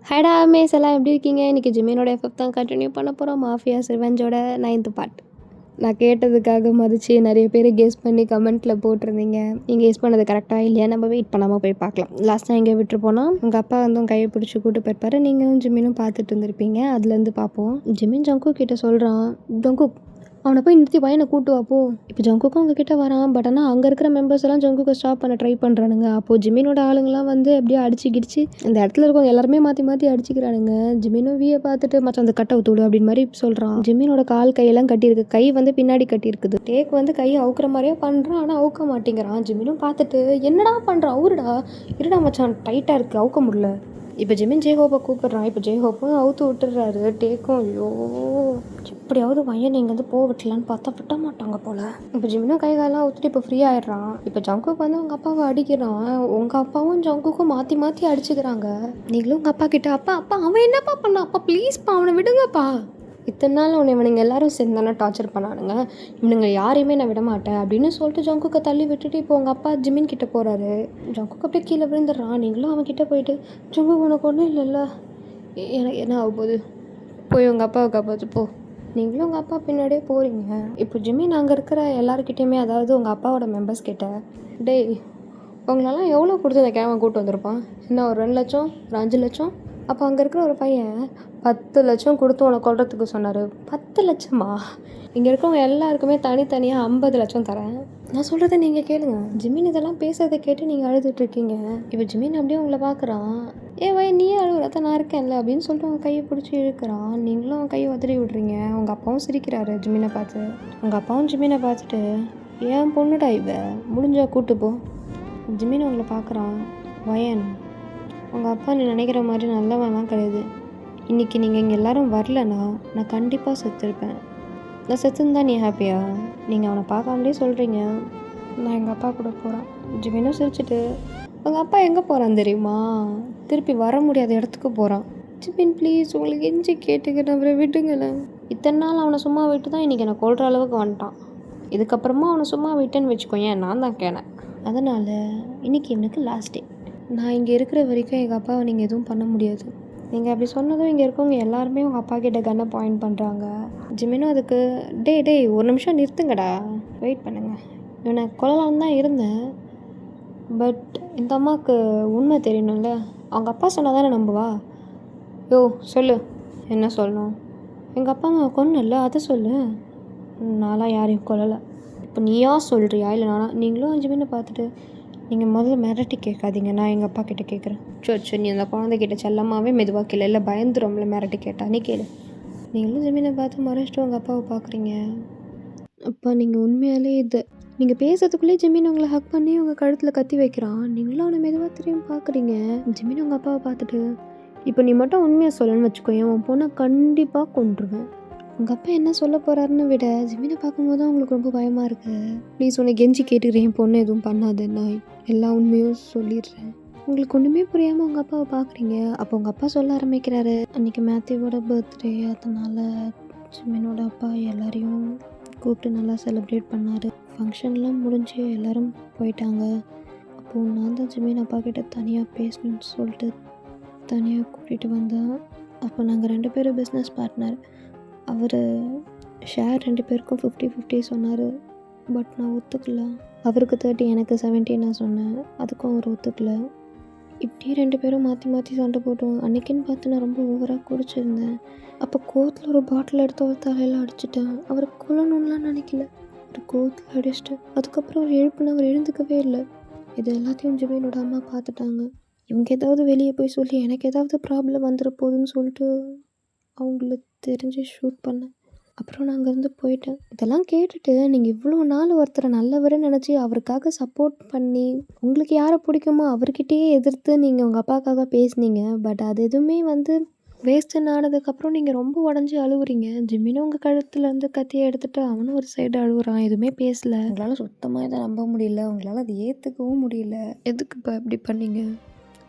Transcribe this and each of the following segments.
ஹைடா maze எல்லாம் எப்படி இருக்கீங்க? இன்றைக்கி ஜிமினோட எஃபெக்ட் தான் கண்டினியூ பண்ண போகிறோம். மாஃபியாஸ் ரிவெஞ்சோட 9th பார்ட். நான் கேட்டதுக்காக மதிச்சு நிறைய பேர் கெஸ் பண்ணி கமெண்ட்டில் போட்டிருந்தீங்க. நீங்கள் கெஸ் பண்ணது கரெக்டாக இல்லையா? நம்ம வெயிட் பண்ணாமல் போய் பார்க்கலாம். லாஸ்ட்டாக எங்கே விட்டு போனால் உங்கள் அப்பா வந்து கையை பிடிச்சி கூட்டு போயிருப்பாரு. நீங்களும் ஜிமினும் பார்த்துட்டு இருந்திருப்பீங்க. அதுலேருந்து பார்ப்போம். ஜிமின் ஜங்குக் கிட்ட சொல்கிறான், ஜங்குக் அவனை போய் நிறுத்தி பையனை கூட்டு வாப்போ. இப்போ ஜங்குக்கும் அவங்க கிட்ட வரான். பட் ஆனால் அங்கே இருக்கிற மெம்பர்ஸ் எல்லாம் ஜங்குக்கை ஸ்டாப் பண்ண ட்ரை பண்ணுறானுங்க. அப்போது ஜிமினோட ஆளுங்கெல்லாம் வந்து எப்படியோ அடிச்சுக்கிடுச்சு. இந்த இடத்துல இருக்கவங்க எல்லாருமே மாற்றி மாற்றி அடிச்சுக்கிறானுங்க. ஜிமினும் வியை பார்த்துட்டு மச்சான் அந்த கட்டை ஊத்துடு அப்படின்னு மாதிரி சொல்கிறான். ஜிமினோட கால் கையெல்லாம் கட்டியிருக்கு. கை வந்து பின்னாடி கட்டியிருக்குது. டேக் வந்து கையை அவுக்குற மாதிரியே பண்ணுறான். ஆனால் அவுக்க மாட்டேங்கிறான். ஜிமினும் பார்த்துட்டு என்னடா பண்ணுறான் அவருடா இருடா மச்சான் டைட்டாக இருக்குது அவுக்க முடியல. இப்போ ஜிமின் ஜெய்ஹோப்பை கூப்பிட்றான். இப்போ ஜெய்ஹோப்பும் அவுத்து விட்டுறாரு. டேக்கும் ஐயோ எப்படியாவது பையன் இங்கேருந்து விட்டலான்னு பார்த்தா விட்ட மாட்டாங்க போல். இப்போ ஜிமினும் கை காலெலாம் ஊற்றிட்டு இப்போ ஃப்ரீ ஆகிடுறான். இப்போ ஜங்குக்கு வந்து அவங்க அப்பாவை அடிக்கிறான். உங்கள் அப்பாவும் ஜங்குக்கும் மாற்றி மாற்றி அடிச்சுக்கிறாங்க. நீங்களும் உங்கள் அப்பா கிட்ட அப்பா அப்பா அவன் என்னப்பா பண்ணான் அப்பா ப்ளீஸ்ப்பா அவனை விடுங்கப்பா. இத்தனை நாள் இவனுங்க எல்லாரும் சேர்ந்து தானே டார்ச்சர் பண்ணானுங்க. இவனுங்க யாரையுமே நான் விட மாட்டேன் அப்படின்னு சொல்லிட்டு ஜங்குக்கை தள்ளி விட்டுட்டு இப்போ உங்கள் அப்பா ஜிமின் கிட்டே போகிறாரு. ஜங்குக்கு அப்படியே கீழே விழுந்துடுறான். நீங்களும் அவன் கிட்டே போயிட்டு ஜங்குக்கு உனக்கு ஒன்றும் இல்லைல்ல எனக்கு என்ன ஆக போகுது போய் உங்கள் அப்பாவை காப்பாற்று போ. நீங்களும் உங்கள் அப்பா பின்னாடியே போகிறீங்க. இப்போ ஜிமின் அங்கே இருக்கிற எல்லாருக்கிட்டேயுமே அதாவது உங்கள் அப்பாவோட மெம்பர்ஸ் கிட்ட டேய் உங்களெல்லாம் எவ்வளோ கொடுத்து அந்த கேமரா கூப்பிட்டு வந்திருப்பான்? என்ன ஒரு 2 லட்சம் ஒரு 5 லட்சம்? அப்போ அங்கே இருக்கிற ஒரு பையன் 10 லட்சம் கொடுத்து உனக்கு கொள்றதுக்கு சொன்னார். 10 லட்சமா? இங்கே இருக்கவங்க எல்லாருக்குமே தனித்தனியாக 50 லட்சம் தரேன். நான் சொல்கிறத நீங்கள் கேளுங்க. ஜிமின் இதெல்லாம் பேசுறதை கேட்டு நீங்கள் அழுதுட்ருக்கீங்க. இப்போ ஜிமின் அப்படியே உங்களை பார்க்குறான். நீயே அழுகுறத நான் இருக்கேன்ல அப்படின்னு சொல்லிட்டு அவங்க கையை பிடிச்சி இழுக்கிறான். நீங்களும் அவன் கையை உதறி விட்றீங்க. உங்கள் அப்பாவும் சிரிக்கிறாரு ஜிமினை பார்த்து. உங்கள் அப்பாவும் ஜிமினை பார்த்துட்டு ஏன் பொண்ணுடா இவ முடிஞ்சா கூட்டு போ. ஜிமின் உங்களை பார்க்குறான். வயன் உங்கள் அப்பா நீ நினைக்கிற மாதிரி நல்லவன்லாம் கிடையாது. இன்றைக்கி நீங்கள் இங்கே எல்லோரும் வரலன்னா நான் கண்டிப்பாக செத்துருப்பேன். நான் செத்துருந்தா நீ ஹாப்பியா? நீங்கள் அவனை பார்க்காமலே சொல்கிறீங்க நான் எங்கள் அப்பா கூட போகிறேன். ஜிமினும் சிரிச்சிட்டு உங்கள் அப்பா எங்கே போகிறான் தெரியுமா? திருப்பி வர முடியாத இடத்துக்கு போகிறான். ஜிமின் ப்ளீஸ் உங்களுக்கு எஞ்சி கேட்டுக்கிட்டு அவரை விட்டுங்களேன். இத்தனை நாள் அவனை சும்மா விட்டு தான் இன்றைக்கி என்னை கொள்கிற அளவுக்கு வந்துட்டான். இதுக்கப்புறமா அவனை சும்மா விட்டேன்னு வச்சுக்கோங்க நான் தான் கேனேன். அதனால் இன்றைக்கி எனக்கு லாஸ்ட் டே. நான் இங்கே இருக்கிற வரைக்கும் எங்கள் அப்பாவை நீங்கள் எதுவும் பண்ண முடியாது. நீங்கள் அப்படி சொன்னதும் இங்கே இருக்கவங்க எல்லாருமே உங்கள் அப்பா கிட்ட கன்னை பாயிண்ட் பண்ணுறாங்க. ஜிமினும் அதுக்கு டேய் ஒரு நிமிஷம் நிறுத்துங்கடா வெயிட் பண்ணுங்கள். இவனை கொல்லலான்னு தான் இருந்தேன். பட் இந்த அம்மாவுக்கு உண்மை தெரியணும்ல. அவங்க அப்பா சொன்னால் தானே நம்புவா? சொல்லு என்ன சொல்லணும்? எங்கள் அப்பா அம்மா கொன்னல அதை சொல்லு. நான்லாம் யாரையும் கொல்லலை. இப்போ நீயா சொல்கிறியா இல்லை நானா? நீங்களும் ஜிமினை பார்த்துட்டு நீங்கள் முதல்ல மிரட்டி கேட்காதீங்க. நான் எங்கள் அப்பா கிட்டே கேட்குறேன். சரி நீ அந்த குழந்தைகிட்ட செல்லமாகவே மெதுவாக கேளு. இல்லை பயந்துரும்ல மிரட்டி கேட்டா நீ கேளு. நீங்களும் ஜிமினை பார்த்து மறைச்சிட்டு உங்கள் அப்பாவை பார்க்குறீங்க. அப்பா நீங்கள் உண்மையாலே இது நீங்கள் பேசுறதுக்குள்ளே ஜிமின் உங்களை ஹக் பண்ணி உங்கள் கழுத்தில் கத்தி வைக்கிறான். நீங்களும் அவனை மெதுவாக திரும்பி பார்க்குறீங்க. ஜிமின் உங்கள் அப்பாவை பார்த்துட்டு இப்போ நீ மட்டும் உண்மையாக சொல்லணும்னு வச்சுக்கோயேன் உன் பொண்ணை கண்டிப்பாக கொன்றுவேன். உங்கள் அப்பா என்ன சொல்ல போகிறாருன்னு விட ஜிமினை பார்க்கும்போது தான் உங்களுக்கு ரொம்ப பயமாக இருக்குது. ப்ளீஸ் உன்னை கெஞ்சி கேட்டுக்கிறேன் பொண்ணு எதுவும் பண்ணாது. நான் எல்லா உண்மையும் சொல்லிடுறேன். உங்களுக்கு ஒன்றுமே புரியாமல் உங்கள் அப்பாவை பார்க்குறீங்க. அப்போ உங்கள் அப்பா சொல்ல ஆரம்பிக்கிறாரு. அன்றைக்கி மேத்யூவோட பர்த்டே. அதனால் ஜிமினோட அப்பா எல்லாரையும் கூப்பிட்டு நல்லா செலிப்ரேட் பண்ணார். ஃபங்க்ஷன்லாம் முடிஞ்சு எல்லோரும் போயிட்டாங்க. அப்போது நான் தான் ஜிமின் அப்பா கிட்ட தனியாக பேசணுன்னு சொல்லிட்டு தனியாக கூட்டிகிட்டு வந்தேன். அப்போ நாங்கள் 2 பேரும் பிஸ்னஸ் பார்ட்னர். அவர் ஷேர் 2 பேருக்கும் 50-50 சொன்னார். பட் நான் ஒத்துக்கல. அவருக்கு 30 எனக்கு 70 நான் சொன்னேன். அதுக்கும் அவர் ஒத்துக்கல. இப்படியே 2 பேரும் மாற்றி மாற்றி சண்டை போட்டோம். அன்றைக்கின்னு பார்த்து நான் ரொம்ப ஓவராக குடிச்சிருந்தேன். அப்போ கோவத்தில் ஒரு பாட்டில் எடுத்து ஒரு தலையில் அடிச்சிட்டேன். அவரை கொல்லணும்லாம் நினைக்கல. ஒரு கோவத்தில் அடிச்சிட்டேன். அதுக்கப்புறம் அவர் எழுப்புன்னு அவர் எழுந்துக்கவே இல்லை. இது எல்லாத்தையும் ஜிமினோட அம்மா பார்த்துட்டாங்க. இவங்க ஏதாவது வெளியே போய் சொல்லி எனக்கு ஏதாவது ப்ராப்ளம் வந்துட போகுதுன்னு சொல்லிட்டு அவங்களுக்கு தெரிஞ்சு ஷூட் பண்ணேன். அப்புறம் நான் அங்கேருந்து போயிட்டேன். இதெல்லாம் கேட்டுட்டு நீங்கள் இவ்வளோ நாள் ஒருத்தரை நல்லவர்னு நினச்சி அவருக்காக சப்போர்ட் பண்ணி உங்களுக்கு யாரை பிடிக்குமோ அவர்கிட்டயே எதிர்த்து நீங்கள் உங்கள் அப்பாவுக்காக பேசுனீங்க. பட் அது எதுவுமே வந்து வேஸ்ட்டுன்னு ஆனதுக்கப்புறம் நீங்கள் ரொம்ப உடஞ்சி அழுவுறீங்க. ஜிமினும் உங்கள் கழுத்துலேருந்து கத்தியை எடுத்துகிட்டு அவனும் ஒரு சைடு அழுகுறான். எதுவுமே பேசலை. உங்களால் சுத்தமாக இதை நம்ப முடியல. உங்களால் அதை ஏற்றுக்கவும் முடியல. எதுக்குப்பா இப்படி பண்ணீங்க?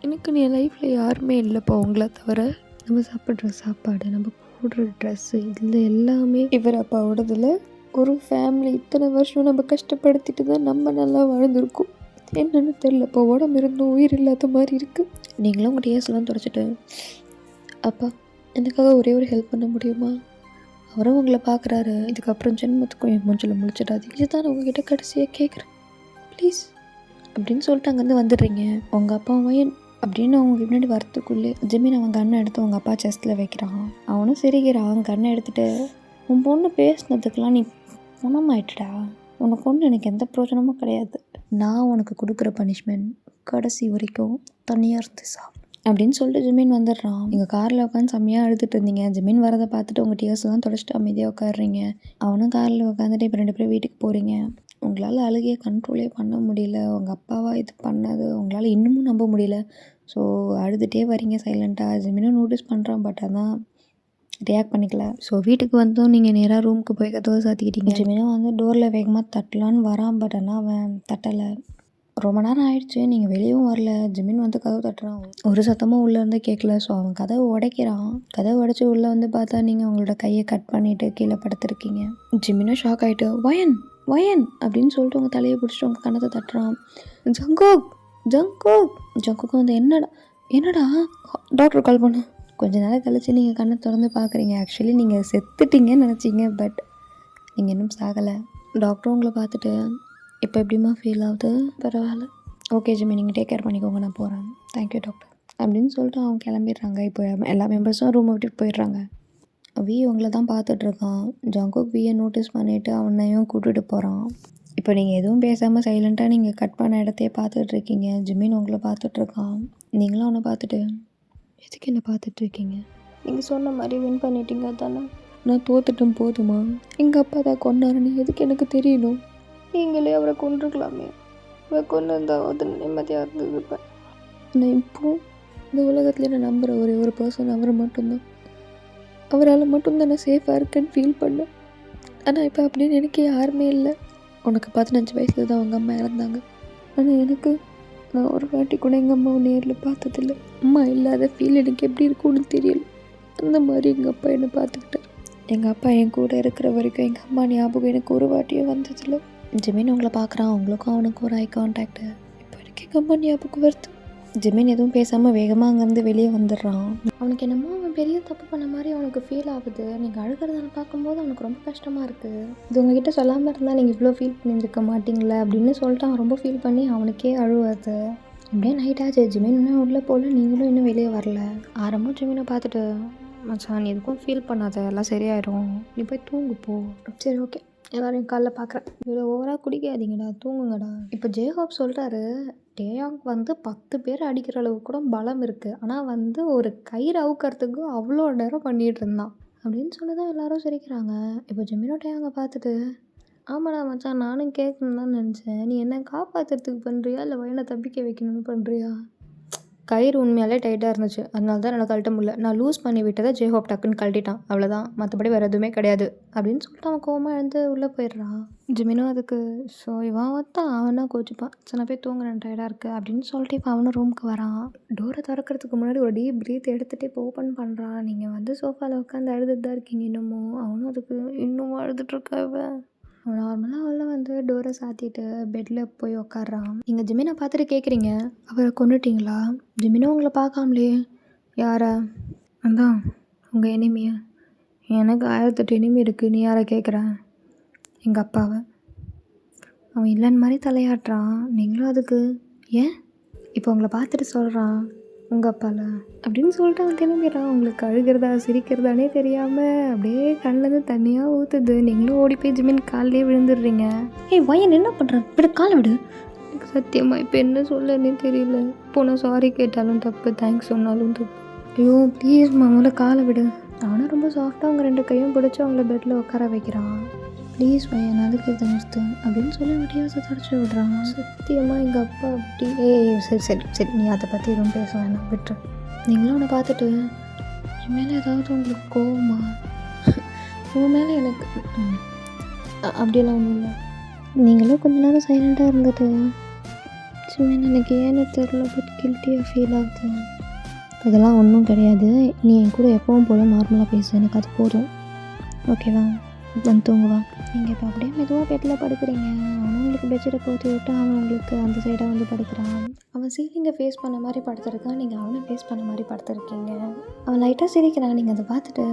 எனக்கு என் லைஃப்பில் யாருமே இல்லைப்பா உங்களை தவிர. நம்ம சாப்பிட்ற சாப்பாடு, நம்ம போடுற ட்ரெஸ்ஸு, இதில் எல்லாமே இவர் அப்பாவோடதில் ஒரு ஃபேமிலி இத்தனை வருஷம் நம்ம கஷ்டப்படுத்திட்டு தான் நம்ம நல்லா வாழ்ந்துருக்கோம். என்னென்னு தெரில. இப்போ உடம்பு இருந்தும் உயிர் இல்லாத மாதிரி இருக்குது. நீங்களும் உங்கள் டேஸ்லாம் தொடச்சிட்டு அப்பா எனக்காக ஒரே ஒரு ஹெல்ப் பண்ண முடியுமா? அவரும் உங்களை பார்க்குறாரு. இதுக்கப்புறம் ஜென்மத்துக்கும் என் மூஞ்சில் முழிச்சிடாது. இதுதான் நான் உங்ககிட்ட கடைசியாக கேட்குறேன், ப்ளீஸ் அப்படின்னு சொல்லிட்டு அங்கேருந்து வந்துடுறீங்க. உங்கள் அப்பா வயன் அப்படின்னு அவங்க முன்னாடி வரத்துக்குள்ளே ஜிமின் அவன் கண்ணை எடுத்து உங்கள் அப்பா செஸ்ட்டில் வைக்கிறான். அவனும் சிரிக்கிறான். கண்ணை எடுத்துகிட்டு, உன் பொண்ணு பேசினதுக்கெலாம் நீ குணமாயிட்டடா, உனக்கு ஒன்று எனக்கு எந்த பிரயோஜனமும் கிடையாது. நான் உனக்கு கொடுக்குற பனிஷ்மெண்ட் கடைசி வரைக்கும் தனியாக இருந்து சாப்பிடு அப்படின்னு சொல்லிட்டு ஜிமின் வந்துடுறான். நீங்கள் காரில் உட்காந்து செம்மையாக அழுதுட்டு இருந்தீங்க. ஜிமின் வரதை பார்த்துட்டு உங்கள் டியர்ஸ்லாம் தொடச்சிட்டு அமைதியாக உட்காடுறீங்க. அவனும் காரில் உட்காந்துட்டு இப்போ 2 பேரும் வீட்டுக்கு போகிறீங்க. உங்களால் அழுகையை கண்ட்ரோலே பண்ண முடியல. உங்கள் அப்பாவா இது பண்ணது உங்களால் இன்னமும் நம்ப முடியல. ஸோ அழுதுகிட்டே வரீங்க சைலண்ட்டாக. ஜிமினும் நோட்டீஸ் பண்ணுறான், பட் அதான் ரியாக்ட் பண்ணிக்கல. ஸோ வீட்டுக்கு வந்தோம், நீங்கள் நேராக ரூமுக்கு போய் கதவை சாத்திக்கிட்டீங்க. ஜிமினும் வந்து டோரில் வேகமாக தட்டலான்னு வரான், பட் ஆனால் அவன் தட்டலை. ரொம்ப நேரம் ஆயிடுச்சு, நீங்கள் வெளியவும் வரல. ஜிமின் வந்து கதவு தட்டுறான், ஒரு சத்தமும் உள்ளேருந்து கேட்கல. ஸோ அவன் கதவை உடைக்கிறான். கதவை உடைச்சி உள்ளே வந்து பார்த்தா நீங்கள் அவங்களோட கையை கட் பண்ணிவிட்டு கீழே படுத்துருக்கீங்க. ஜிமினும் ஷாக் ஆகிட்டு வயன் வயன் அப்படின்னு சொல்லிட்டு உங்கள் தலையை பிடிச்சிட்டு உங்கள் கண்ணத்தை தட்டுறான். ஜங்கோக் ஜங்கோக் ஜங்கோக்கு வந்து என்னடா டாக்டர் கால் பண்ணு. கொஞ்ச நேரம் கழிச்சு நீங்கள் கண்ணை திறந்து பார்க்குறீங்க. ஆக்சுவலி நீங்கள் செத்துட்டீங்கன்னு நினச்சிங்க, பட் நீங்கள் இன்னும் சாகலை. டாக்டரும் உங்களை பார்த்துட்டு, இப்போ எப்படிமா ஃபீல் ஆகுது? பரவாயில்ல, ஓகே ஜிம்மி, நீங்கள் டேக் கேர் பண்ணிக்கோங்க, நான் போகிறேன், தேங்க்யூ டாக்டர் அப்படின்னு சொல்லிட்டு அவங்க கிளம்பிடுறாங்க. இப்போ எல்லா மெம்பர்ஸும் ரூமை விட்டுட்டு போயிடுறாங்க. வி உங்களை தான் பார்த்துட்ருக்கான். ஜங்குக் வியை நோட்டீஸ் பண்ணிவிட்டு அவனையும் கூட்டிகிட்டு போகிறான். இப்போ நீங்கள் எதுவும் பேசாமல் சைலண்ட்டாக நீங்கள் கட் பண்ண இடத்தையே பார்த்துட்ருக்கீங்க. ஜிம்மின் உங்களை பார்த்துட்ருக்கான். நீங்களும் அவனை பார்த்துட்டு, எதுக்கு என்ன பார்த்துட்ருக்கீங்க? நீங்கள் சொன்ன மாதிரி வின் பண்ணிட்டீங்க தானே? நான் தோத்துட்டும் போதுமா? எங்கள் அப்பா தான் கொண்டாருன்னு எதுக்கு எனக்கு தெரியணும்? நீங்களே அவரை கொண்டிருக்கலாமே. அவரை கொண்டு இருந்தால் அது நிம்மதியாக இருந்தது. இப்போ நான் இப்போது இந்த உலகத்தில் நான் நம்புகிற ஒரே ஒரு பர்சன் அவர் மட்டும்தான். அவரால் மட்டும்தான் நான் சேஃபாக இருக்கேன்னு ஃபீல் பண்ணேன். ஆனால் இப்போ அப்படின்னு எனக்கு யாருமே இல்லை. உனக்கு 15 வயசில் தான் அவங்க அம்மா இறந்தாங்க. ஆனால் எனக்கு நான் ஒரு வாட்டி கூட எங்கள் அம்மாவை நேரில் பார்த்ததில்லை. அம்மா இல்லாத ஃபீல் எனக்கு எப்படி இருக்கும்னு தெரியல. அந்த மாதிரி எங்கள் அப்பா என்னை பார்த்துக்கிட்டார். எங்கள் அப்பா என் கூட இருக்கிற வரைக்கும் எங்கள் அம்மா ஞாபகம் எனக்கு ஒரு வாட்டியும் வந்ததில்லை. ஜிமின் உங்களை பார்க்குறான். அவங்களுக்கும் அவனுக்கும் ஒரு ஐ கான்டாக்டு. இப்போ எனக்கு எங்கள் அம்மா ஞாபகம் வருது. ஜிமின் எதுவும் பேசாமல் வேகமாக அங்கேருந்து வெளியே வந்துடுறான். அவனுக்கு என்னமோ அவன் பெரிய தப்பு பண்ண மாதிரி அவனுக்கு ஃபீல் ஆகுது. நீங்கள் அழுகிறதால பார்க்கும்போது அவனுக்கு ரொம்ப கஷ்டமாக இருக்குது. இது உங்ககிட்ட சொல்லாமல் இருந்தால் நீங்கள் இவ்வளோ ஃபீல் பண்ணியிருக்க மாட்டீங்களே அப்படின்னு சொல்லிட்டு அவன் ரொம்ப ஃபீல் பண்ணி அவனுக்கே அழுவாது. அப்படியே நைட் ஆச்சு. ஜிமின் இன்னும் உள்ளே போகல, நீங்களும் இன்னும் வெளியே வரல. ஆரம்பம் ஜிமினை பார்த்துட்டு, மச்சான் நீ எதுக்கும் ஃபீல் பண்ணாத, எல்லாம் சரியாயிடும், நீ போய் தூங்கு போ. சரி ஓகே, எல்லோரும் காலைல பார்க்குறேன். இவ்வளோ ஓவராக குடிக்காதீங்கடா, தூங்குங்கடா. இப்போ ஜேஹோப் சொல்கிறாரு, டேயாங் வந்து 10 பேர் அடிக்கிற அளவுக்கு கூட பலம் இருக்குது. ஆனால் வந்து ஒரு கயிறு அவுக்கிறதுக்கு அவ்வளோ நேரம் பண்ணிகிட்டு இருந்தான் அப்படின்னு சொல்லி தான் எல்லோரும் சிரிக்கிறாங்க. இப்போ ஜிமினோ டேயாங்கை பார்த்துட்டு, ஆமாடா மச்சான், நானும் கேட்கணுன்னு தான் நினச்சேன். நீ என்ன காப்பாற்றுறதுக்கு பண்ணுறியா இல்லை வயனை தப்பிக்க வைக்கணும்னு பண்ணுறியா? கயிறு உண்மையாலே டைட்டாக இருந்துச்சு, அதனால தான் என்னால் கழட்ட முடியல. நான் லூஸ் பண்ணி விட்டதை ஜேஹோப் டக்குன்னு கழட்டிட்டான், அவ்வளோதான், மற்றபடி வேறு எதுவுமே கிடையாது அப்படின்னு சொல்லிட்டு அவன் கோவமாக எழுந்து உள்ளே போயிடுறான். ஜிமினும் அதுக்கு, ஸோ இவன் தான் அவனா கோச்சிப்பான், சில பேர் தூங்குறேன் டைடாக இருக்குது அப்படின்னு சொல்லிட்டு இப்போ அவனும் ரூமுக்கு வரான். டோரை திறக்கிறதுக்கு முன்னாடி ஒரு டீப் ப்ரீத் எடுத்துகிட்டு இப்போ ஓப்பன் பண்ணுறான். நீங்கள் வந்து சோஃபாவில் உட்காந்து அழுதுட்டு தான் இருக்கீங்க இன்னமும். அவனும் அதுக்கு, இன்னும் அழுதுட்ருக்கா இவன். அவன் நார்மலாக உள்ள வந்து டோரை சாத்திட்டு பெட்டில் போய் உட்காடுறான். நீங்கள் ஜிமினை பார்த்துட்டு கேட்குறீங்க, அவரை கொண்டுட்டிங்களா? ஜிமினோ உங்களை பார்க்காமலே, யாரை? அதான் உங்கள் எனிமியை. எனக்கு 1008 எனிமி இருக்குது, நீ யாரை கேட்குற? எங்கள் அப்பாவை. அவன் இல்லைன்னு மாதிரி தலையாட்டுறான். நீங்களும் அதுக்கு, ஏன்? இப்போ உங்களை பார்த்துட்டு சொல்கிறான், உங்கள் அப்பாவில் அப்படின்னு சொல்லிட்டு அவன் கிளம்பிடுறான். உங்களுக்கு அழுகிறதா சிரிக்கிறதானே தெரியாமல் அப்படியே கண்ணிலேருந்து தண்ணியாக ஊற்றுது. நீங்களும் ஓடி போய் ஜிமின் காலிலே விழுந்துடுறீங்க. ஏய் வயன் என்ன பண்ணுறான், விடு, காலை விடு. எனக்கு சத்தியமாக இப்போ என்ன சொல்லன்னு தெரியல. இப்போ நான் சாரி கேட்டாலும் தப்பு, தேங்க்ஸ் சொன்னாலும் தப்பு. ஐயோ ப்ளீஸ் மாமூல காலை விடு. அவனும் ரொம்ப சாஃப்டாக அவங்க 2 கையும் பிடிச்சி அவங்கள பெட்டில் உட்கார வைக்கிறான். ப்ளீஸ் பையன் அதுக்கு இதை நிறுத்து அப்படின்னு சொல்லி விட்டியாசை தடிச்சு விட்றான். சத்தியமாக எங்கள் அப்பா அப்படி, சரி சரி சரி, நீ அதை பற்றி எதுவும் பேச வேணாம், விட்டுரு. நீங்களும் அவனை பார்த்துட்டு, என் மேலே ஏதாவது உங்களுக்கு கோவமா? உன் மேலே எனக்கு அப்படியெல்லாம் ஒன்றும் இல்லை. நீங்களும் கொஞ்ச நேரம் சைலண்ட்டாக இருந்துட்டு, சும்மா எனக்கு ஏன்னு தெரில, பட் கில்ட்டியாக ஃபீல் ஆகுது. அதெல்லாம் ஒன்றும் கிடையாது, நீ என் கூட எப்பவும் போல நார்மலாக பேசு, எனக்கு அது போதும், ஓகேவா? வந்து தூங்குவா. நீங்கள் இப்போ அப்படியே மெதுவாக பெட்டில் படுக்கிறீங்க. அவனும் உங்களுக்கு பெட்ஷீட்டை போற்றி விட்டு அவன் உங்களுக்கு அந்த சைடாக வந்து படுக்கிறான். அவன் சீலிங்கை ஃபேஸ் பண்ண மாதிரி படுத்துருக்கான், நீங்கள் அவனை ஃபேஸ் பண்ண மாதிரி படுத்துருக்கீங்க. அவன் லைட்டாக சிரிக்கிறான், நீங்கள் அதை பார்த்துட்டு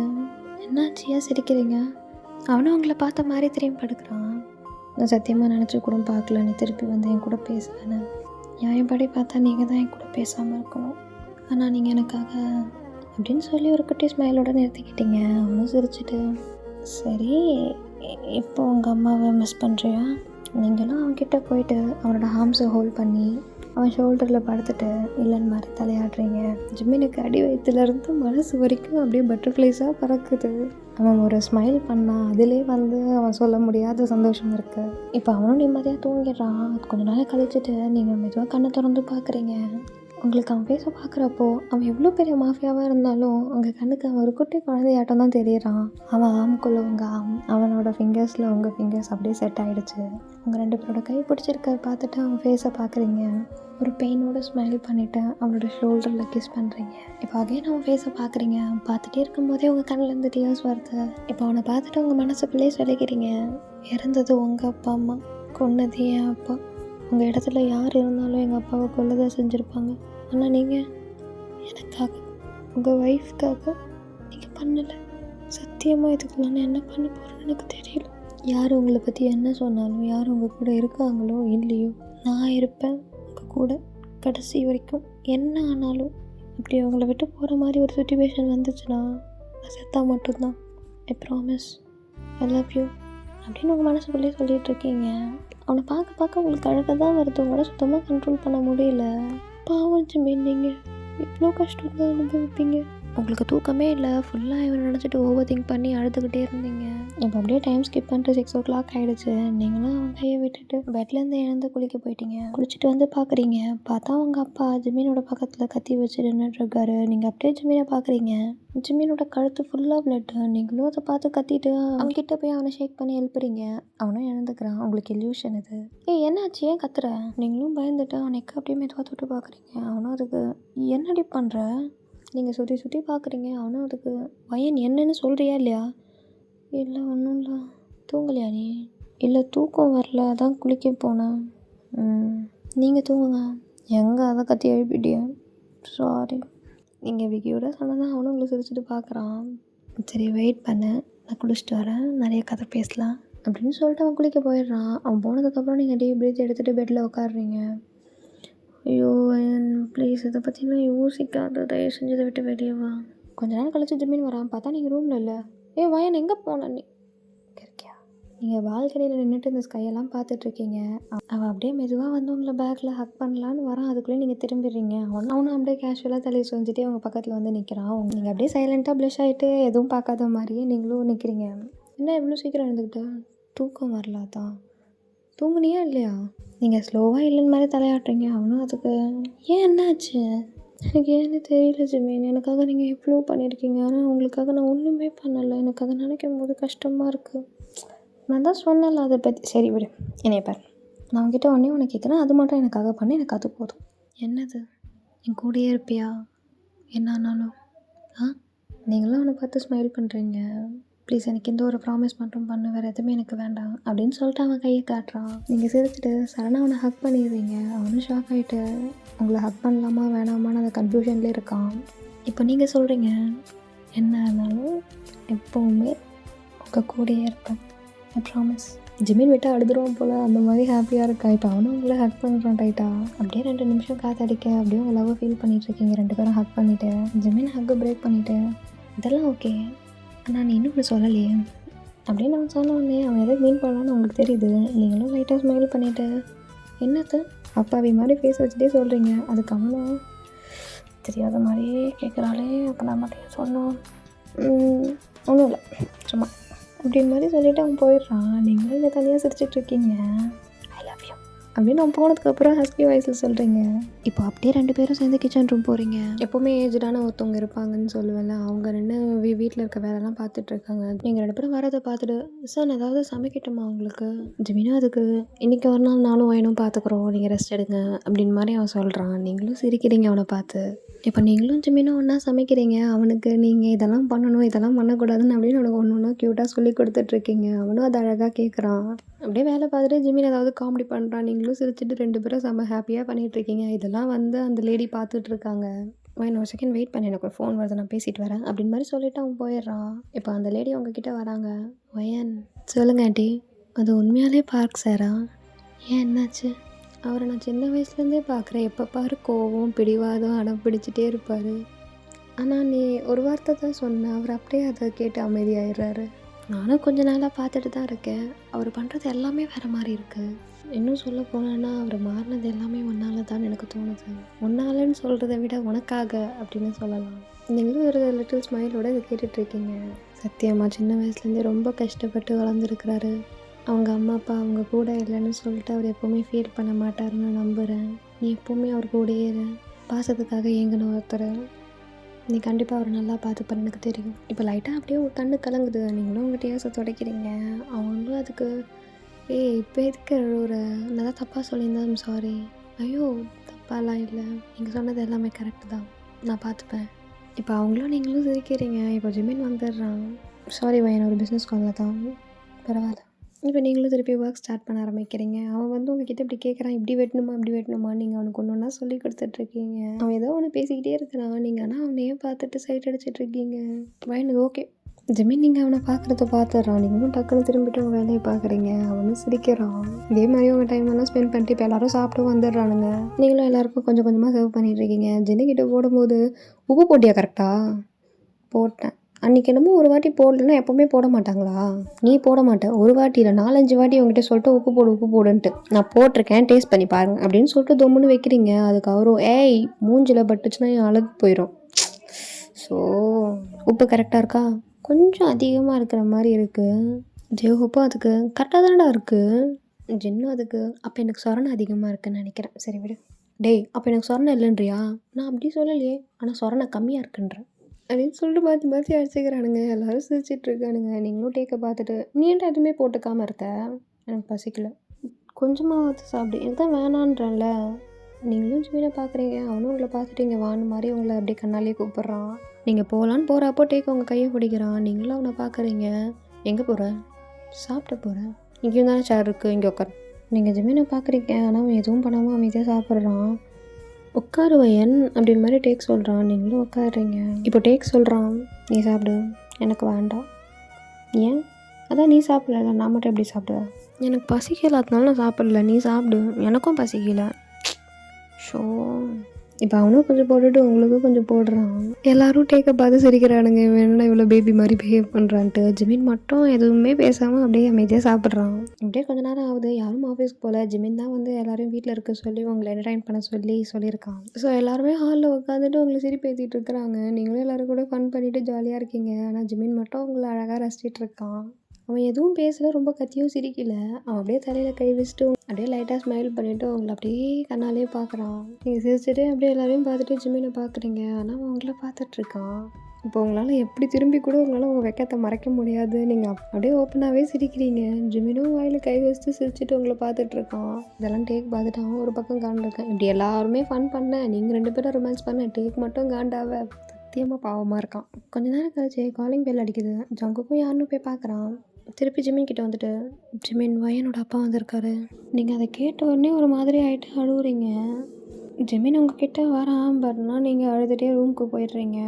என்னாச்சியா சிரிக்கிறீங்க? அவனும் உங்களை பார்த்த மாதிரி திரும்பி படுக்கிறான். நான் சத்தியமாக நினச்சி கூட பார்க்கல நீ திருப்பி வந்து என் கூட பேசலன்னு. என் படி பார்த்தா நீங்கள் தான் என் கூட பேசாமல் இருக்கணும், ஆனால் நீங்கள் எனக்காக அப்படின்னு சொல்லி ஒரு குட்டி ஸ்மைலோட நிறுத்திக்கிட்டீங்க. அவனும் சிரிச்சிட்டு சரி இப்போ உங்கள் அம்மாவை மிஸ் பண்ணுறியா? நீங்களும் அவன்கிட்ட போயிட்டு அவனோட ஹார்ம்ஸை ஹோல்ட் பண்ணி அவன் ஷோல்டரில் படுத்துட்டு இல்லைன்னு மாதிரி தலையாடுறீங்க. ஜிம்மினுக்கு அடி வயிற்றுலேருந்து மனசு வரைக்கும் அப்படியே பட்டர்ஃப்ளைஸாக பறக்குது. அவன் ஒரு ஸ்மைல் பண்ணான், அதிலே வந்து அவன் சொல்ல முடியாத சந்தோஷம் இருக்குது. இப்போ அவனும் நிம்மதியாக தூங்கிடுறான். கொஞ்ச நாள் கழிச்சிட்டு நீங்கள் மெதுவாக கண்ணை திறந்து பார்க்குறீங்க. உங்களுக்கு அவன் பேச பார்க்குறப்போ அவன் எவ்வளோ பெரிய மாஃபியாவாக இருந்தாலும் உங்கள் கண்ணுக்கு அவன் ஒரு குட்டி குழந்தையாட்டம் தான் தெரியறான். அவன் ஆமுக்குள்ளே உங்கள் அவனோட ஃபிங்கர்ஸில் உங்கள் ஃபிங்கர்ஸ் அப்படியே செட் ஆகிடுச்சு. உங்கள் 2 பேரோட கை பிடிச்சிருக்க பார்த்துட்டு அவன் ஃபேஸை பார்க்குறீங்க. ஒரு பெயினோட ஸ்மைல் பண்ணிவிட்டு அவனோட ஷோல்டரில் கிஸ் பண்ணுறீங்க. இப்போ அகைன் அவன் ஃபேஸை பார்க்குறீங்க. பார்த்துட்டே இருக்கும்போதே உங்கள் கண்ணிலேருந்து டியர்ஸ் வருது. இப்போ அவனை பார்த்துட்டு உங்கள் மனசுக்குள்ளே சொல்லிக்கிறீங்க, இறந்தது உங்கள் அப்பா அம்மா, கொன்னது என் அப்பா. உங்கள் இடத்துல யார் இருந்தாலும் எங்கள் அப்பாவை கொல்லதான் செஞ்சுருப்பாங்க. ஆனால் நீங்கள் எனக்காக, உங்கள் ஒய்ஃப்காக நீங்கள் பண்ணலை. சத்தியமாக இதுக்குள்ள நான் என்ன பண்ண போகிறேன்னு எனக்கு தெரியல. யார் உங்களை பற்றி என்ன சொன்னாலும், யார் உங்கள் கூட இருக்காங்களோ இல்லையோ, நான் இருப்பேன் உங்கள் கூட கடைசி வரைக்கும். என்ன ஆனாலும் இப்படி உங்களை விட்டு போகிற மாதிரி ஒரு சுச்சுவேஷன் வந்துச்சுன்னா நான் செத்தா மட்டும்தான். I promise, I love you அப்படின்னு உங்கள் மனசுக்குள்ளேயே சொல்லிகிட்டு இருக்கீங்க. அவனை பார்க்க உங்களுக்கு அழகாக தான் வருது, உங்களால் சுத்தமாக கண்ட்ரோல் பண்ண முடியல. பாவம் ஜிமின், நீங்கள் இவ்வளோ கஷ்டம் தான் அனுபவிப்பீங்க. உங்களுக்கு தூக்கமே இல்லை, ஃபுல்லாக இவனை நினச்சிட்டு ஓவர் திங்க் பண்ணி அழுதுகிட்டே இருந்தீங்க. இப்போ அப்படியே டைம் ஸ்கிப் பண்ணிட்டு 6 o'clock ஆகிடுச்சு. நீங்களும் அவன் கையை விட்டுட்டு பெட்லேருந்து எழுந்து குளிக்க போயிட்டீங்க. குளிச்சுட்டு வந்து பார்க்குறீங்க, பார்த்தா அவங்க அப்பா ஜிமினோட பக்கத்தில் கத்தி வச்சு நின்றுட்டுருக்காரு. நீங்கள் அப்படியே ஜிமினை பார்க்குறீங்க. ஜிமினோட கழுத்து ஃபுல்லாக பிளட்டு. நீங்களும் அதை பார்த்து கத்திட்டு அவன்கிட்ட போய் அவனை ஷேக் பண்ணி எழுப்புறீங்க. அவனும் எழுந்துக்கிறான். உங்களுக்கு இல்யூஷன் இது. என்னாச்சு, ஏன் கத்துற? நீங்களும் பயந்துட்டு அவனுக்கு அப்படியே மெதுவாக தொட்டு பார்க்குறீங்க. அவனும் அதுக்கு என்னடி பண்ணுற? நீங்கள் சுற்றி பார்க்குறீங்க. அவனும் அதுக்கு பையன் என்னன்னு சொல்கிறியா இல்லையா? இல்லை ஒன்றும் இல்லை. தூங்கலையா நீ? இல்லை தூக்கம் வரல, அதான் குளிக்க போனேன். நீங்கள் தூங்குங்க. எங்கே அதை கத்தி எழுப்பிட்டியா? சாரி. நீங்கள் விக்கியோட சொன்னதான் அவனும் உங்களை சிரிச்சுட்டு பார்க்குறான். சரி வெயிட் பண்ணு, நான் குளிச்சுட்டு வரேன், நிறைய கதை பேசலாம் அப்படின்னு சொல்லிட்டு அவன் குளிக்க போயிடுறான். அவன் போனதுக்கப்புறம் நீங்கள் டீப் பிரீத் எடுத்துகிட்டு பெட்டில் உட்காடுறீங்க. ஐயோ ப்ளீஸ் இதை பற்றிலாம் யோசிக்காத, தயவு செஞ்சு இதை விட்டு வெளியே வா. கொஞ்ச நேரம் கழிச்சு ஜிமின் வரான். பார்த்தா நீங்கள் ரூமில் இல்லை. வயன் எங்கே போன நீ? இருக்கியா? நீங்கள் பால்கனியில் நின்றுட்டு இந்த ஸ்கையெல்லாம் பார்த்துட்ருக்கீங்க. அவன் அப்படியே மெதுவாக வந்து உங்களை பேக்கில் ஹக் பண்ணலான்னு வரான். அதுக்குள்ளே நீங்கள் திரும்பிடுறீங்க. அவனும் அப்படியே கேஷுவலாக தலையை செஞ்சுட்டே அவங்க பக்கத்தில் வந்து நிற்கிறான். நீங்கள் அப்படியே சைலண்ட்டாக ப்ளஷ் ஆகிட்டு எதுவும் பார்க்காத மாதிரியே நீங்களும் நிற்கிறீங்க. என்ன இவ்வளோ சீக்கிரம் எழுந்துக்கிட்ட? தூக்கம் வரலாதான். தூங்குனியா இல்லையா? நீங்கள் ஸ்லோவாக இல்லைன்னு மாதிரி தலையாட்டுறீங்க. அவனும் அதுக்கு ஏன் என்னாச்சு? எனக்கு ஏன்னு தெரியல ஜிமின், எனக்காக நீங்கள் எவ்வளோ பண்ணியிருக்கீங்க, ஆனால் உங்களுக்காக நான் ஒன்றுமே பண்ணலை. எனக்கு அதை நினைக்கும் போது கஷ்டமாக இருக்குது. நான் தான் சொன்னல அதை பற்றி. சரி விடு, என்னைய பாரு, நான் உங்ககிட்ட ஒன்று கேட்குறேன், அது மட்டும் எனக்காக பண்ண, எனக்கு அது போதும். என்னது? என் கூடயே இருப்பியா என்ன ஆனாலும்? நீங்களும் அவனை பார்த்து ஸ்மைல் பண்ணுறீங்க. ப்ளீஸ் எனக்கு இந்த ஒரு ப்ராமிஸ் மட்டும் பண்ணு, வேறு எதுவுமே எனக்கு வேண்டாம் அப்படின்னு சொல்லிட்டு அவன் கையை காட்டுறான். நீங்கள் சிரிச்சுட்டு சடனாக அவனை ஹக் பண்ணிடுவீங்க. அவனும் ஷாக் ஆகிட்டு உங்களை ஹக் பண்ணலாமா வேணாமான்னு அந்த கன்ஃபியூஷன்லேயே இருக்கான். இப்போ நீங்கள் சொல்கிறீங்க, என்ன ஆனாலும் எப்போவுமே உங்கள் கூடயே இருப்பேன், ஐ ப்ராமிஸ். ஜிமின் விட்டு அழுதுருவான் போல், அந்த மாதிரி ஹாப்பியாக இருக்கான். இப்போ அவனும் உங்களை ஹக் பண்ணுறான் டைட்டாக. அப்படியே 2 நிமிஷம் காத்தடிக்க அப்படியே உங்கள் லவ்வை ஃபீல் பண்ணிகிட்ருக்கீங்க. 2 பேரும் ஹக் பண்ணிவிட்டு ஜிமின் ஹக்கை பிரேக் பண்ணிவிட்டு இதெல்லாம் ஓகே, ஆனால் நீ இன்னும் இப்படி சொல்லலையே அப்படின்னு அவன் சொன்னோடனே அவன் எதை மீன் பண்ணலான்னு உங்களுக்கு தெரியுது. நீங்களும் லைட்டாக ஸ்மைல் பண்ணிவிட்டு என்னது அப்பாவி மாதிரி ஃபேஸ் வச்சுட்டே சொல்கிறீங்க. அதுக்கு அவனும் தெரியாத மாதிரியே கேட்குறாளே, அப்போ நான் மட்டும் சொன்னோம், ஒன்றும் இல்லை சும்மா அப்படின்னு மாதிரி சொல்லிவிட்டு அவன் போயிடுறான். நீங்களும் இங்கே தனியாக சிரிச்சிட்ருக்கீங்க. ஐ லவ் யூ அப்படின்னு அவன் போனதுக்கப்புறம் ஹஸ்கி வாய்ஸில் சொல்கிறீங்க. இப்போ அப்படியே 2 பேரும் சேர்ந்து கிச்சன் ரூம் போகிறீங்க. எப்போவுமே ஏஜ்டான ஒருத்தவங்க இருப்பாங்கன்னு சொல்லுவேன்ல, அவங்க நின்று வீட்டில் இருக்க வேலைலாம் பார்த்துட்ருக்காங்க. நீங்கள் 2 பேரும் வரதை பார்த்துட்டு சார் ஏதாவது சமைக்கட்டுமா உங்களுக்கு? ஜிமினா அதுக்கு இன்றைக்கி ஒரு நாள் நானும் வயனும் பார்த்துக்குறோம், நீங்கள் ரெஸ்ட் எடுங்க அப்படின்னு மாதிரி அவன் சொல்கிறான். நீங்களும் சிரிக்கிறீங்க அவனை பார்த்து. இப்போ நீங்களும் ஜிமினும் ஒன்றா சமைக்கிறீங்க. அவனுக்கு நீங்கள் இதெல்லாம் பண்ணணும், இதெல்லாம் பண்ணக்கூடாதுன்னு அப்படின்னு அவனுக்கு ஒன்று ஒன்றா க்யூட்டாக சொல்லி கொடுத்துட்ருக்கீங்க. அவனும் அதை அழகாக கேட்குறான். அப்படியே வேலை பார்த்துட்டு ஜிமின் ஏதாவது காமெடி பண்ணுறான். நீங்களும் சிரிச்சுட்டு 2 பேரும் செம்ம ஹாப்பியாக பண்ணிகிட்ருக்கீங்க. இதெல்லாம் வந்து அந்த லேடி பார்த்துட்ருக்காங்க. வயன் ஒரு செகண்ட் வெயிட் பண்ணி, எனக்கு ஒரு ஃபோன் வருது, நான் பேசிட்டு வரேன் அப்படின்னு மாதிரி சொல்லிவிட்டு அவன் போயிடுறான். இப்போ அந்த லேடி உங்ககிட்ட வராங்க. வயன், சொல்லுங்க ஆண்டி, அது உண்மையாலே பார்க் சாரா? ஏன் என்னாச்சு? அவரை நான் சின்ன வயசுலேருந்தே பார்க்குறேன். எப்போ பாரு கோவம், பிடிவாதம், அடம் பிடிச்சிட்டே இருப்பார். ஆனால் நீ ஒரு வார்த்தை தான் சொன்ன, அவர் அப்படியே அதை கேட்டு அமைதியாகிடுறாரு. நானும் கொஞ்ச நாளாக பார்த்துட்டு தான் இருக்கேன். அவர் பண்ணுறது எல்லாமே வேறு மாதிரி இருக்குது. இன்னும் சொல்ல போனேன்னா அவர் மாறினது எல்லாமே ஒன்னால தான் எனக்கு தோணுது. ஒன்னாலன்னு சொல்கிறத விட உனக்காக அப்படின்னு சொல்லலாம். நீங்களும் ஒரு லிட்டில் ஸ்மைலோடு இதை கேட்டுட்ருக்கீங்க. சத்தியமாக சின்ன வயசுலேருந்தே ரொம்ப கஷ்டப்பட்டு வளர்ந்துருக்கிறாரு. அவங்க அம்மா அப்பா அவங்க கூட இல்லைன்னு சொல்லிட்டு அவர் எப்போவுமே ஃபீல் பண்ண மாட்டாருன்னு நான் நம்புகிறேன். நீ எப்போவுமே அவர் கூடயே இரு. பாசத்துக்காக ஏங்கணும் ஒருத்தர். நீ கண்டிப்பாக அவரை நல்லா பார்த்துப்பாரு, எனக்கு தெரியும். இப்போ லைட்டாக அப்படியே உங்கள் கண்ணு கலங்குது. நீங்களும் உங்கள் டேஸை துடைக்கிறீங்க. அவங்களும் அதுக்கு இப்போ எதுக்கு அழுவுற? நான் தான் தப்பாக சொல்லியிருந்தேன், சாரி. ஐயோ தப்பாலாம் இல்லை, நீங்கள் சொன்னது எல்லாமே கரெக்டு தான், நான் பார்த்துப்பேன். இப்போ அவங்களும் நீங்களும் சிரிக்கிறீங்க. இப்போ ஜிமின் வந்துடுறான். சாரி வயன், ஒரு பிஸ்னஸ் காலில் தான், பரவாயில்ல. இப்போ நீங்களும் திருப்பி ஒர்க் ஸ்டார்ட் பண்ண ஆரம்பிக்கிறீங்க. அவன் வந்து உங்ககிட்ட இப்படி கேட்குறான், இப்படி வெட்டணுமா அப்படி வெட்டணுமா, நீங்கள் அவனுக்கு ஒன்று ஒன்றா சொல்லி கொடுத்துட்ருக்கீங்க. அவன் ஏதோ ஒன்று பேசிக்கிட்டே இருக்கிறான். நீங்கள் ஆனால் அவனையே பார்த்துட்டு சைட் அடிச்சிட்ருக்கீங்க. வயனுக்கு ஓகே. ஜிமின் நீங்கள் அவனை பார்க்குறத பார்த்துட்றான். நீங்களும் டக்குன்னு திரும்பிட்டு உங்கள் வேலையை பார்க்குறீங்க. அவனும் சிரிக்கிறான். இதே மாதிரி உங்கள் டைம் எல்லாம் ஸ்பெண்ட் பண்ணிட்டு இப்போ எல்லோரும் சாப்பிட்டு வந்துடுறானுங்க. நீங்களும் எல்லாருக்கும் கொஞ்சம் கொஞ்சமாக சர்வ் பண்ணிகிட்ருக்கீங்க. ஜென்னிக்கிட்ட போடும்போது உப்பு போட்டியா? கரெக்டாக போட்டேன். அன்றைக்கி என்னமோ ஒரு வாட்டி போடலன்னா எப்போவுமே போட மாட்டாங்களா? நீ போட மாட்டேன், ஒரு வாட்டி இல்லை 4-5 வாட்டி உங்ககிட்ட சொல்லிட்டு உப்பு போடுன்ட்டு. நான் போட்டிருக்கேன், டேஸ்ட் பண்ணி பாருங்க அப்படின்னு சொல்லிட்டு தொம்முன்னு வைக்கிறீங்க. அதுக்கு அவரும் ஏய் மூஞ்சில் பட்டுச்சுன்னா என் அழகு போயிடும். ஸோ உப்பு கரெக்டாக இருக்கா? கொஞ்சம் அதிகமாக இருக்கிற மாதிரி இருக்குது. ஜெயஹோப்பும் அதுக்கு கரெக்டாக தானடா இருக்குது. ஜின்னும் அதுக்கு அப்போ எனக்கு சொரணை அதிகமாக இருக்குதுன்னு நினைக்கிறேன். சரி விடு. டேய் அப்போ எனக்கு சொரணை இல்லைன்றியா? நான் அப்படி சொல்லலையே, ஆனால் சொரணை கம்மியாக இருக்குன்றேன் அப்படின்னு சொல்லிட்டு மாற்றி மாற்றி அடிச்சுக்கிறானுங்க. எல்லோரும் சிரிச்சிட்ருக்கானுங்க. நீங்களும் டேக்கை பார்த்துட்டு நீ ஏன்டா எதுவுமே போட்டுக்காமல் இருக்க? எனக்கு பசிக்கல, கொஞ்சமாக பார்த்து சாப்பிடு, எனக்கு தான் வேணான்றேன்ல. நீங்களும் ஜிமினை பார்க்குறீங்க. அவனும் உங்களை பார்த்துட்டு இங்கே வான்னு மாதிரி உங்களை அப்படியே கண்ணாலேயே கூப்பிட்றான். நீங்கள் போகலான்னு போகிறப்போ டேக் உங்கள் கையை பிடிக்கிறான். நீங்களும் அவனை பார்க்குறீங்க. எங்கே போகிற? சாப்பிட போகிறேன். இங்கேயும் தானே சேர் இருக்குது, இங்கே உட்கார். நீங்கள் ஜிமினை பார்க்குறீங்க. ஆனால் அவன் எதுவும் பண்ணாமல் அமைதியாக சாப்பிட்றான். உட்காரு வயன் அப்படின்னு மாதிரி டேக் சொல்கிறான். நீங்களும் உட்காடுறீங்க. இப்போ டேக் சொல்கிறான், நீ சாப்பிடு, எனக்கு வேண்டாம். ஏன்? அதான் நீ சாப்பிடல, நான் மட்டும் எப்படி சாப்பிடுவேன்? எனக்கு பசிக்கல, அதனால நான் சாப்பிடல. நீ சாப்பிடு, எனக்கும் பசிக்கல. ஷோ இப்போ அவனும் கொஞ்சம் போட்டுட்டு உங்களுக்கும் கொஞ்சம் போடுறான். எல்லோரும் டேக்கை பார்த்து சிரிக்கிறானுங்க. வேணும்னா இவ்வளோ பேபி மாதிரி பிஹேவ் பண்ணுறான்ட்டு. ஜிமின் மட்டும் எதுவுமே பேசாமல் அப்படியே அமைதியாக சாப்பிட்றான். இப்படியே கொஞ்ச நேரம் ஆகுது. யாரும் ஆஃபீஸ்க்கு போகல. ஜிமின் தான் வந்து எல்லோரும் வீட்டில் இருக்க சொல்லி உங்களை என்டர்டைன் பண்ண சொல்லியிருக்கான். ஸோ எல்லாருமே ஹாலில் உட்காந்துட்டு உங்களை சிரிப்பு ஏற்றிட்டு இருக்கிறாங்க. நீங்களும் எல்லோரும் கூட ஃபன் பண்ணிவிட்டு ஜாலியாக இருக்கீங்க. ஆனால் ஜிமின் மட்டும் உங்களை அழகாக ரசிச்சிட்டு இருக்கான். அவன் எதுவும் பேசலை, ரொம்ப கத்தியும் சிரிக்கல. அவன் அப்படியே தலையில் கை வச்சுட்டு அப்படியே லைட்டாக ஸ்மைல் பண்ணிவிட்டு அவங்கள அப்படியே கண்ணாலே பார்க்குறான். நீங்கள் சிரிச்சுட்டு அப்படியே எல்லாரையும் பார்த்துட்டு ஜிமினை பார்க்குறீங்க. ஆனால் அவன் உங்களை பார்த்துட்ருக்கான். இப்போ உங்களால் எப்படி திரும்பி கூட உங்களால் உங்கள் வெக்கத்தை மறைக்க முடியாது. நீங்கள் அப்படியே ஓப்பனாகவே சிரிக்கிறீங்க. ஜிமினும் வாயில் கை வச்சுட்டு சிரிச்சுட்டு உங்களை பார்த்துட்ருக்கான். இதெல்லாம் டேக் பார்த்துட்டு அவன் ஒரு பக்கம் காண்டிருக்கான். இப்படி எல்லாருமே ஃபன் பண்ண, நீங்கள் 2 பேரும் ரொமான்ஸ் பண்ண, டேக் மட்டும் காண்டாவ சத்தியமாக பாவமாக இருக்கான். கொஞ்ச நேரம் கழிச்சு காலிங் பெல் அடிக்குது. ஜங்குக்கும் யாருன்னு போய் பார்க்குறான். திருப்பி ஜிமின் கிட்டே வந்துட்டு, ஜிமின் வயனோட அப்பா வந்திருக்காரு. நீங்கள் அதை கேட்ட உடனே ஒரு மாதிரி ஆகிட்டு அழுவுறீங்க. ஜிமின் உங்ககிட்ட வரான், பட்னா நீங்கள் அழுதுகிட்டே ரூமுக்கு போயிடுறீங்க.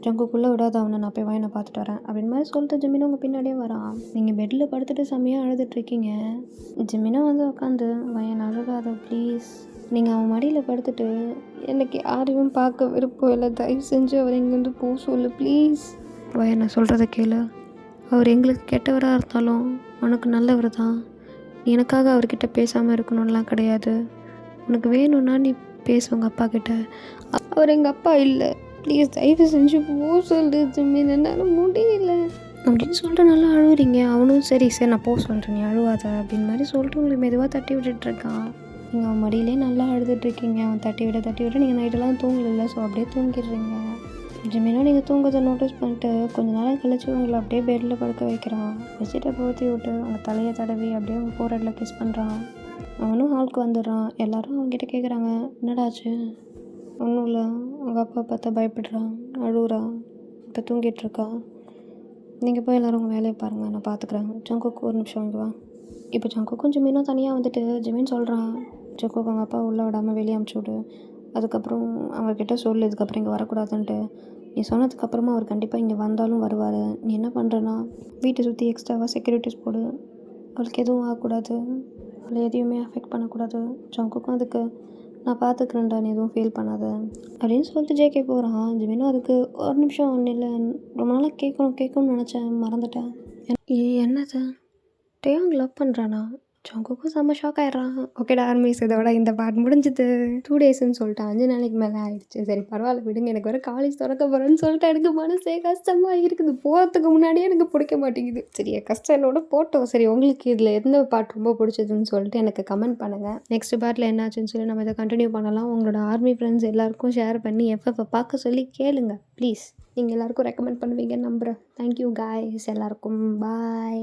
ஜங்குக்குள்ளே விடாத அவனை, நான் போய் வயனை பார்த்துட்டு வரேன் அப்படின்னு மாதிரி சொல்லிட்டு ஜிமின் உங்கள் பின்னாடியே வரான். நீங்கள் பெட்டில் படுத்துட்டு செம்மையாக அழுதுட்ருக்கீங்க. ஜிமினும் வந்து உட்காந்து, வயன் அழுகாத ப்ளீஸ். நீங்கள் அவன் மடியில் படுத்துட்டு, எனக்கு யாரையும் பார்க்க விருப்பம் இல்லை, தயவு செஞ்சு அவர் இங்கேருந்து போக சொல்லு ப்ளீஸ். வயன் நான் சொல்கிறத கேளு. அவர் எங்களுக்கு கெட்டவராக இருந்தாலும் உனக்கு நல்லவர் தான். நீ எனக்காக அவர்கிட்ட பேசாமல் இருக்கணும்லாம் கிடையாது. உனக்கு வேணும்னா நீ பேசுவாங்க அப்பா கிட்ட. அவர் எங்கள் அப்பா இல்லை, ப்ளீஸ் தயவு செஞ்சு போ சொல்லு ஜிமின், என்னால் முடியல அப்படின்னு சொல்லிட்டு நல்லா அழுவுறீங்க. அவனும் சரி நான் போக சொல்கிறேன், நீ அழுவாத அப்படின்னு மாதிரி சொல்லிட்டு உங்களுக்கு மெதுவாக தட்டி விட்டுட்ருக்கான். நீங்கள் அவன் மடியிலே நல்லா அழுதுட்ருக்கீங்க. அவன் தட்டி விட நீங்கள் நைட்டெல்லாம் தூங்கல, ஸோ அப்படியே தூங்கிடுறீங்க. ஜிமினும் நீங்கள் தூங்குறதை நோட்டீஸ் பண்ணிட்டு கொஞ்ச நேரம் கழிச்சு உங்களை அப்படியே பெட்டில் படுக்க வைக்கிறான். வச்சுட்டு போற்றி விட்டு அவங்க தலையை தடவி அப்படியே அவங்க போராட்டில் கிஸ் பண்ணுறான். அவனும் ஹாலுக்கு வந்துடுறான். எல்லோரும் அவங்ககிட்ட கேட்குறாங்க, என்னடாச்சு? ஒன்றும் இல்லை, உங்கள் அப்பா பார்த்தா பயப்படுறா, அழுகுறா, இப்போ தூங்கிட்டுருக்கா. நீங்கள் போய் எல்லோரும் உங்கள் வேலையை பாருங்கள், நான் பார்த்துக்குறேன். ஜங்குக்கு ஒரு நிமிஷம் இங்கே வா. இப்போ ஜங்குக்கும் ஜிமினும் தனியாக வந்துட்டு ஜிமின் சொல்கிறான், ஜங்குக்கு அவங்க அப்பா உள்ளே விடாமல் வெளியே அமுச்சு விடு. அதுக்கப்புறம் அவர்கிட்ட சொல்லு இதுக்கப்புறம் இங்கே வரக்கூடாதுன்ட்டு. நீ சொன்னதுக்கப்புறமா அவர் கண்டிப்பாக இங்கே வந்தாலும் வருவார். நீ என்ன பண்ணுறேன்னா வீட்டை சுற்றி எக்ஸ்ட்ராவாக செக்யூரிட்டிஸ் போடு. அவளுக்கு எதுவும் ஆகக்கூடாது, அவளை எதையுமே அஃபெக்ட் பண்ணக்கூடாது. ஜங்குக்கும் அதுக்கு நான் பார்த்துக்கிறேன்டா, நீ எதுவும் ஃபீல் பண்ணாத அப்படின்னு சொல்லிட்டு ஜேகே போகிறான். ஜிமினும் அதுக்கு ஒரு நிமிஷம் ஒன்றும் இல்லை, ரொம்ப நாளாக கேட்கணும்னு நினச்சேன், மறந்துட்டேன். என்னது டேயோங் லவ் பண்ணுறானா? ஜங்குக்கும் செம்ம ஷாக் ஆகிடுறான். ஓகேடா ஆர்மிஸ், இதோட இந்த பார்ட் முடிஞ்சுது. 2 டேஸ்ன்னு சொல்லிட்டு 5 நாளைக்கு மேலே ஆயிடுச்சு. சரி பரவாயில்ல விடுங்க, எனக்கு வேறு காலேஜ் திறக்க போகிறேன்னு சொல்லிட்டு எனக்கு மனசே கஷ்டமாக இருக்குது. போகிறதுக்கு முன்னாடியே எனக்கு பிடிக்க மாட்டேங்குது. சரி கஷ்டம் என்னோட போட்டோம். சரி உங்களுக்கு இதில் எந்த பார்ட் ரொம்ப பிடிச்சதுன்னு சொல்லிட்டு எனக்கு கமெண்ட் பண்ணுங்கள். நெக்ஸ்ட் பார்ட்டில் என்னாச்சுன்னு சொல்லி நம்ம இதை கண்டினியூ பண்ணலாம். உங்களோட ஆர்மி ஃப்ரெண்ட்ஸ் எல்லாருக்கும் ஷேர் பண்ணி எஃப்எஃப்பை பார்க்க சொல்லி கேளுங்க ப்ளீஸ். நீங்கள் எல்லாருக்கும் ரெக்கமெண்ட் பண்ணுவீங்கன்னு நம்புகிறேன். தேங்க்யூ காய்ஸ், எல்லாருக்கும் பாய்.